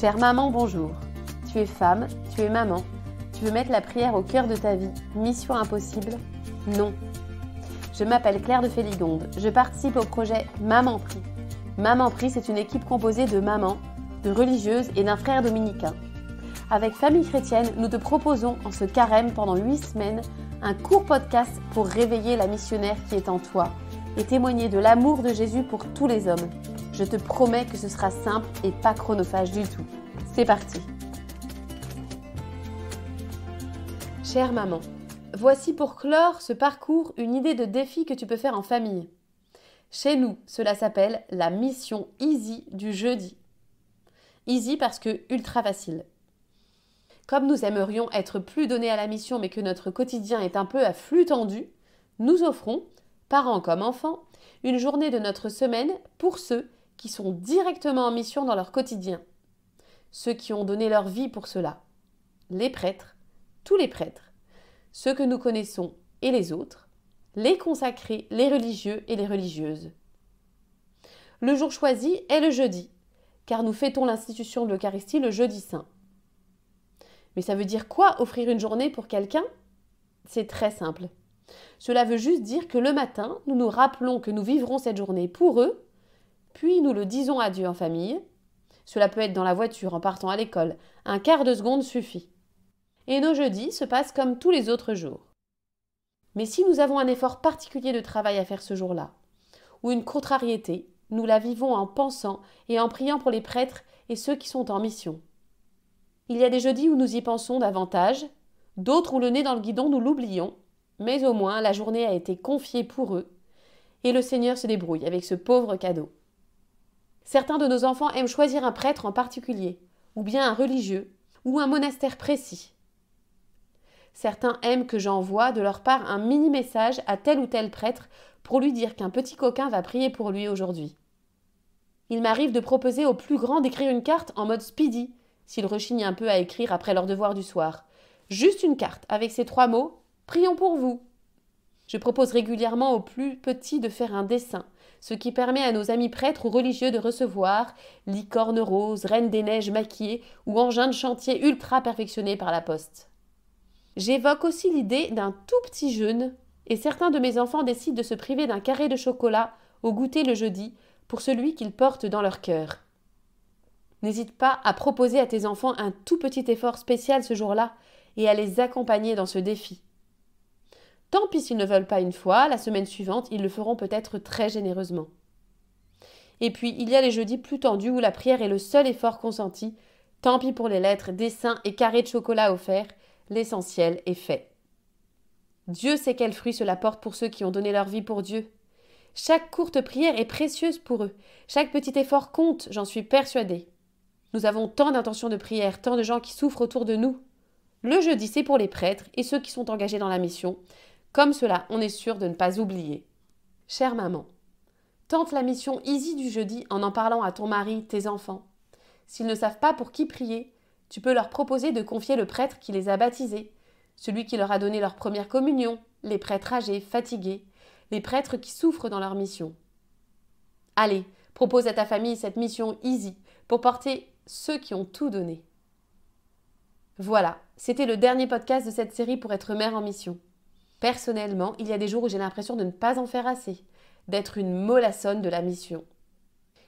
Chère maman, bonjour. Tu es femme, tu es maman. Tu veux mettre la prière au cœur de ta vie. Mission impossible? Non. Je m'appelle Claire de Féligonde. Je participe au projet Maman Prie. Maman Prie, c'est une équipe composée de mamans, de religieuses et d'un frère dominicain. Avec Famille Chrétienne, nous te proposons en ce carême pendant 8 semaines un court podcast pour réveiller la missionnaire qui est en toi et témoigner de l'amour de Jésus pour tous les hommes. Je te promets que ce sera simple et pas chronophage du tout. C'est parti! Chère maman, voici pour clore ce parcours une idée de défi que tu peux faire en famille. Chez nous, cela s'appelle la mission Easy du jeudi. Easy parce que ultra facile. Comme nous aimerions être plus donnés à la mission mais que notre quotidien est un peu à flux tendu, nous offrons, parents comme enfants, une journée de notre semaine pour ceux qui sont directement en mission dans leur quotidien. Ceux qui ont donné leur vie pour cela. Les prêtres, tous les prêtres, ceux que nous connaissons et les autres, les consacrés, les religieux et les religieuses. Le jour choisi est le jeudi, car nous fêtons l'institution de l'Eucharistie le jeudi saint. Mais ça veut dire quoi offrir une journée pour quelqu'un? C'est très simple. Cela veut juste dire que le matin, nous nous rappelons que nous vivrons cette journée pour eux, puis nous le disons à Dieu en famille. Cela peut être dans la voiture, en partant à l'école. Un quart de seconde suffit. Et nos jeudis se passent comme tous les autres jours. Mais si nous avons un effort particulier de travail à faire ce jour-là, ou une contrariété, nous la vivons en pensant et en priant pour les prêtres et ceux qui sont en mission. Il y a des jeudis où nous y pensons davantage, d'autres où le nez dans le guidon nous l'oublions, mais au moins la journée a été confiée pour eux, et le Seigneur se débrouille avec ce pauvre cadeau. Certains de nos enfants aiment choisir un prêtre en particulier, ou bien un religieux, ou un monastère précis. Certains aiment que j'envoie de leur part un mini-message à tel ou tel prêtre pour lui dire qu'un petit coquin va prier pour lui aujourd'hui. Il m'arrive de proposer aux plus grands d'écrire une carte en mode speedy, s'ils rechignent un peu à écrire après leur devoir du soir. Juste une carte avec ces 3 mots « Prions pour vous ». Je propose régulièrement aux plus petits de faire un dessin, ce qui permet à nos amis prêtres ou religieux de recevoir licorne rose, reine des neiges maquillée ou engin de chantier ultra perfectionné par la poste. J'évoque aussi l'idée d'un tout petit jeûne et certains de mes enfants décident de se priver d'un carré de chocolat au goûter le jeudi pour celui qu'ils portent dans leur cœur. N'hésite pas à proposer à tes enfants un tout petit effort spécial ce jour-là et à les accompagner dans ce défi. Tant pis s'ils ne veulent pas une fois, la semaine suivante, ils le feront peut-être très généreusement. Et puis, il y a les jeudis plus tendus où la prière est le seul effort consenti. Tant pis pour les lettres, dessins et carrés de chocolat offerts, l'essentiel est fait. Dieu sait quels fruits cela porte pour ceux qui ont donné leur vie pour Dieu. Chaque courte prière est précieuse pour eux. Chaque petit effort compte, j'en suis persuadée. Nous avons tant d'intentions de prière, tant de gens qui souffrent autour de nous. Le jeudi, c'est pour les prêtres et ceux qui sont engagés dans la mission. Comme cela, on est sûr de ne pas oublier. Chère maman, tente la mission Easy du jeudi en parlant à ton mari, tes enfants. S'ils ne savent pas pour qui prier, tu peux leur proposer de confier le prêtre qui les a baptisés, celui qui leur a donné leur première communion, les prêtres âgés, fatigués, les prêtres qui souffrent dans leur mission. Allez, propose à ta famille cette mission Easy pour porter ceux qui ont tout donné. Voilà, c'était le dernier podcast de cette série pour être mère en mission. Personnellement, il y a des jours où j'ai l'impression de ne pas en faire assez, d'être une mollassonne de la mission.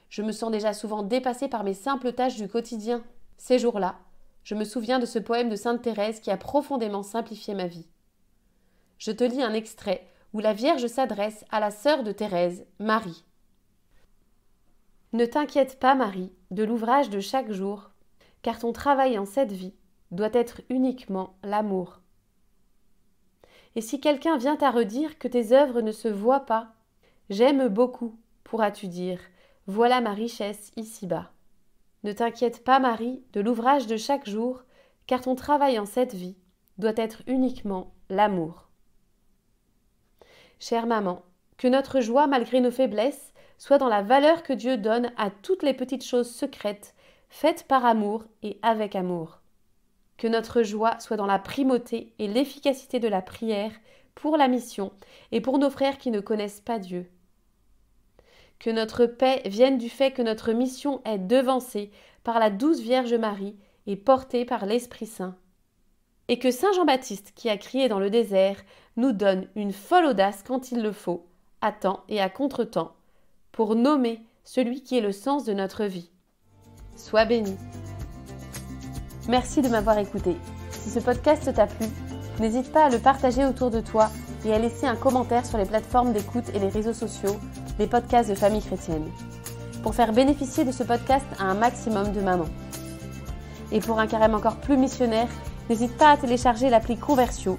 Je me sens déjà souvent dépassée par mes simples tâches du quotidien. Ces jours-là, je me souviens de ce poème de Sainte Thérèse qui a profondément simplifié ma vie. Je te lis un extrait où la Vierge s'adresse à la sœur de Thérèse, Marie. Ne t'inquiète pas, Marie, de l'ouvrage de chaque jour, car ton travail en cette vie doit être uniquement l'amour. Et si quelqu'un vient à redire que tes œuvres ne se voient pas, j'aime beaucoup, pourras-tu dire, voilà ma richesse ici-bas. Ne t'inquiète pas, Marie, de l'ouvrage de chaque jour, car ton travail en cette vie doit être uniquement l'amour. Chère maman, que notre joie, malgré nos faiblesses, soit dans la valeur que Dieu donne à toutes les petites choses secrètes, faites par amour et avec amour. Que notre joie soit dans la primauté et l'efficacité de la prière pour la mission et pour nos frères qui ne connaissent pas Dieu. que notre paix vienne du fait que notre mission est devancée par la douce Vierge Marie et portée par l'Esprit Saint. Et que Saint Jean-Baptiste, qui a crié dans le désert, nous donne une folle audace quand il le faut, à temps et à contre-temps, pour nommer celui qui est le sens de notre vie. Sois béni. Merci de m'avoir écouté. Si ce podcast t'a plu, n'hésite pas à le partager autour de toi et à laisser un commentaire sur les plateformes d'écoute et les réseaux sociaux des podcasts de Famille Chrétienne, pour faire bénéficier de ce podcast à un maximum de mamans. Et pour un carême encore plus missionnaire, n'hésite pas à télécharger l'appli Convertio.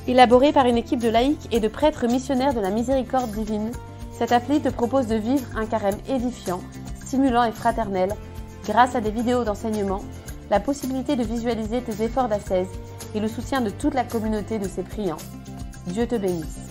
Élaborée par une équipe de laïcs et de prêtres missionnaires de la miséricorde divine, cette appli te propose de vivre un carême édifiant, stimulant et fraternel, grâce à des vidéos d'enseignement, la possibilité de visualiser tes efforts d'ascèse et le soutien de toute la communauté de ses priants. Dieu te bénisse.